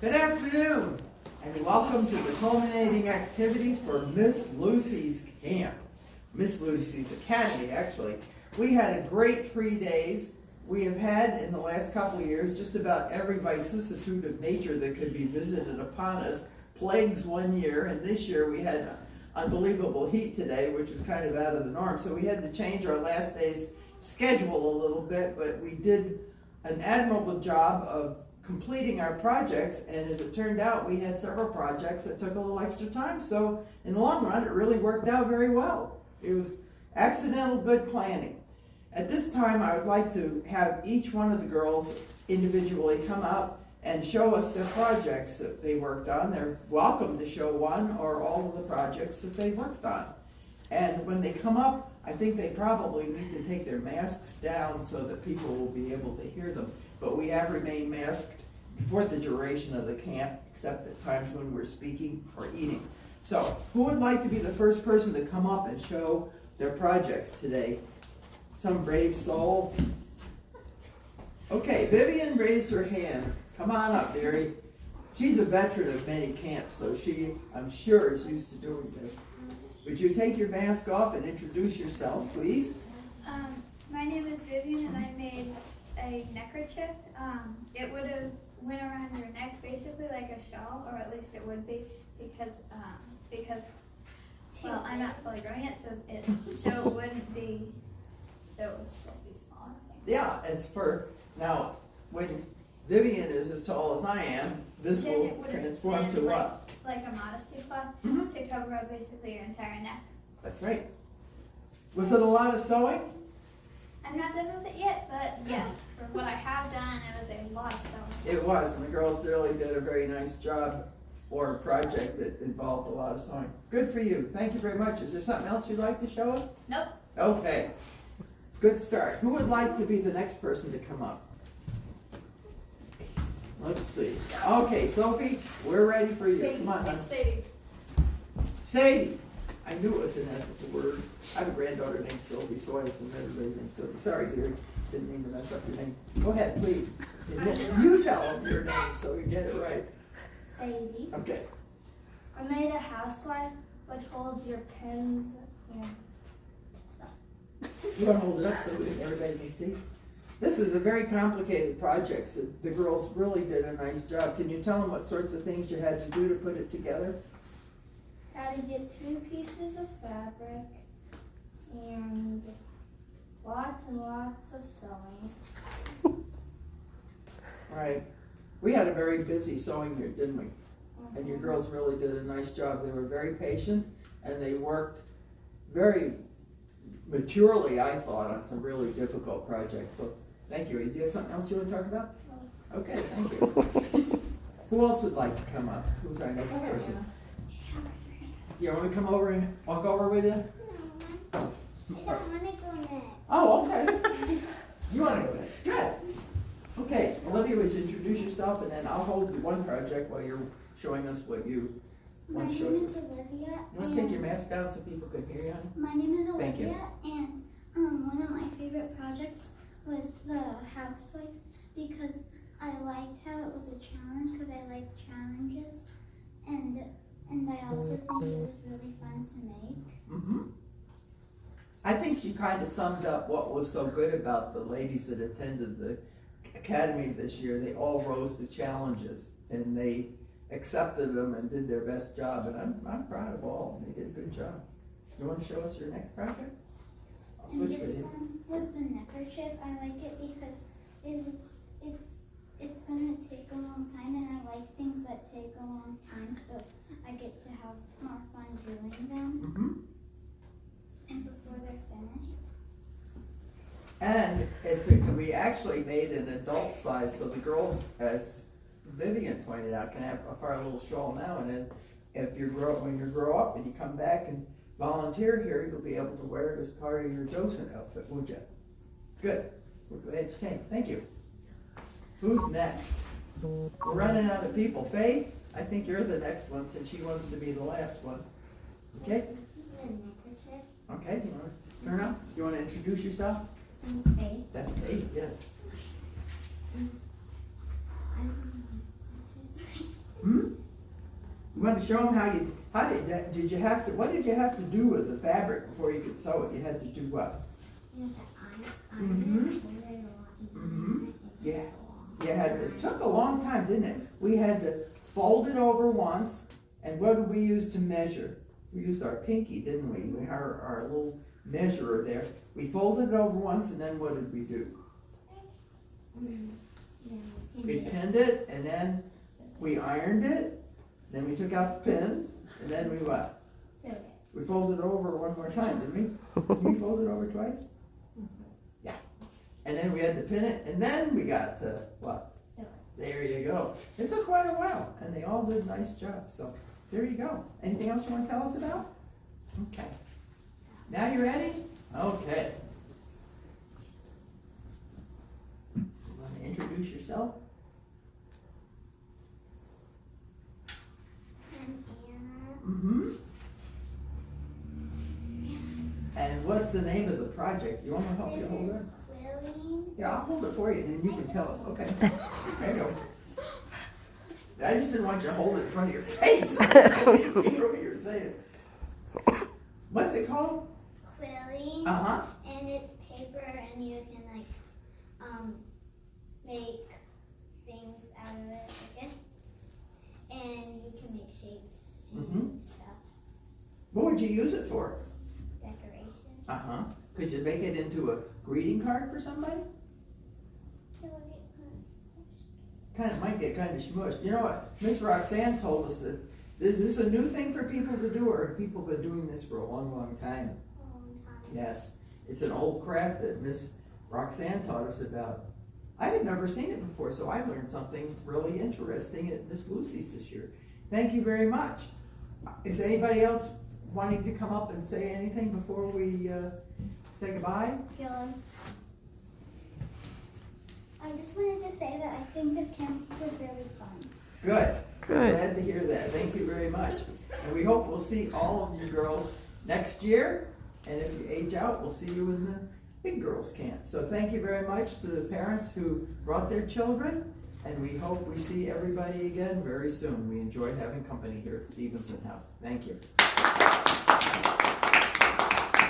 Good afternoon, and welcome to the culminating activities for Miss Lucy's camp. Miss Lucy's Academy, actually. We had a great 3 days. We have had, in the last couple of years, just about every vicissitude of nature that could be visited upon us. Plagues one year, and this year we had unbelievable heat today, which was kind of out of the norm. So we had to change our last day's schedule a little bit, but we did an admirable job of completing our projects, and as it turned out, we had several projects that took a little extra time, so in the long run, it really worked out very well. It was accidental good planning. At this time, I would like to have each one of the girls individually come up and show us their projects that they worked on. They're welcome to show one or all of the projects that they worked on. And when they come up, I think they probably need to take their masks down so that people will be able to hear them. But we have remained masked for the duration of the camp, except at times when we're speaking or eating. So, who would like to be the first person to come up and show their projects today? Some brave soul? Okay, Vivian raised her hand. Come on up, dearie. She's a veteran of many camps, so she, I'm sure, is used to doing this. Would you take your mask off and introduce yourself, please? My name is Vivian, and I made a neckerchief. It would have went around your neck basically like a shawl, or at least it would be, because well, I'm not fully grown yet, so it wouldn't be, so it would still be smaller. Yeah, it's for, now, when Vivian is as tall as I am, this Then will it would have transform to been what? like a modesty cloth to cover up basically your entire neck. That's great. Was it a lot of sewing? I'm not done with it yet, but yes, for what I have done, it was a lot of sewing. It was, and the girls really did a very nice job for a project that involved a lot of sewing. Good for you. Thank you very much. Is there something else you'd like to show us? Nope. Okay. Good start. Who would like to be the next person to come up? Let's see. Okay, Sophie, we're ready for you. Come on, hon. It's Sadie. Sadie. I knew it was an S at the word. I have a granddaughter named Sylvie, so I assume everybody's named Sylvie. Sorry, dear. Didn't mean to mess up your name. Go ahead, please. You tell them your name so we get it right. Sadie. Okay. I made a housewife which holds your pins and stuff. You want to hold it up so everybody can see? This is a very complicated project. So the girls really did a nice job. Can you tell them what sorts of things you had to do to put it together? Had to get 2 pieces of fabric and lots of sewing. Right. We had a very busy sewing year, didn't we? And your girls really did a nice job. They were very patient and they worked very maturely, I thought, on some really difficult projects. So thank you. Do you have something else you want to talk about? Okay, thank you. Who else would like to come up? Who's our next person? You want to come over and walk over with you? No, I don't want to go next. Oh, okay. You want to go next? Good. Okay, Olivia, would you introduce yourself, and then I'll hold one project while you're showing us what you My want to name show us. is Olivia. You want to take your mask down so people can hear you? My name is Thank you. Olivia, and one of my favorite projects was the housewife because I liked how it was a challenge because I like challenges, and I also think it was really fun to make. Mm-hmm. I think she kind of summed up what was so good about the ladies that attended the academy this year. They all rose to challenges and they accepted them and did their best job, and I'm proud of all. They did a good job. You want to show us your next project? I'll switch And with this you. one was the neckerchief. I like it because it's gonna take a long time, and I like things that take a long time, so I get to have more fun doing them. Mm-hmm. And before they're finished. And we actually made an adult size, so the girls, as Vivian pointed out, can have our little shawl now, and then if when you grow up and you come back and volunteer here, you'll be able to wear it as part of your docent outfit, won't you? Good. We're glad you came. Thank you. Who's next? We're running out of people. Faye, I think you're the next one since she wants to be the last one. Okay? This is the neckerchief. Okay, you want to turn up? You want to introduce yourself? Okay. That's Faye, yes. I'm want to show them did you have to, what did you have to do with the fabric before you could sew it? You had to do what? Yeah, it took a long time, didn't it? We had to fold it over once, and what did we use to measure? We used our pinky, didn't we? Our little measurer there. We folded it over once, and then what did we do? We pinned it, and then we ironed it, then we took out the pins, and then we what? We folded it over one more time, didn't we? Did we fold it over twice? Yeah. And then we had to pin it, and then we got to what? There you go. It took quite a while, and they all did a nice job. So there you go. Anything else you want to tell us about? Okay. Now you ready? Okay. You want to introduce yourself? I'm Anna. Mm-hmm. And what's the name of the project? You want me to help you This hold is it? Quilling. Yeah, I'll hold it for you, and then you can tell us. Okay. There you go. I just didn't want you to hold it in front of your face. You hear what you were saying. What's it called? Quilling. Uh-huh. And it's paper, and you can make things out of it, I guess. And you can make shapes and stuff. What would you use it for? Decoration. Uh-huh. Could you make it into a greeting card for somebody? It will get Might get kind of smushed. You know what? Miss Roxanne told us that, is this a new thing for people to do, or have people been doing this for a long, long time? a long time. Yes. It's an old craft that Miss Roxanne taught us about. I had never seen it before, so I learned something really interesting at Miss Lucy's this year. Thank you very much. Is anybody else wanting to come up and say anything before we say goodbye? I just wanted to say that I think this camp was really fun. Good. Good. Glad to hear that. Thank you very much. And we hope we'll see all of you girls next year. And if you age out, we'll see you in the big girls camp. So thank you very much to the parents who brought their children. And we hope we see everybody again very soon. We enjoyed having company here at Stephenson House. Thank you.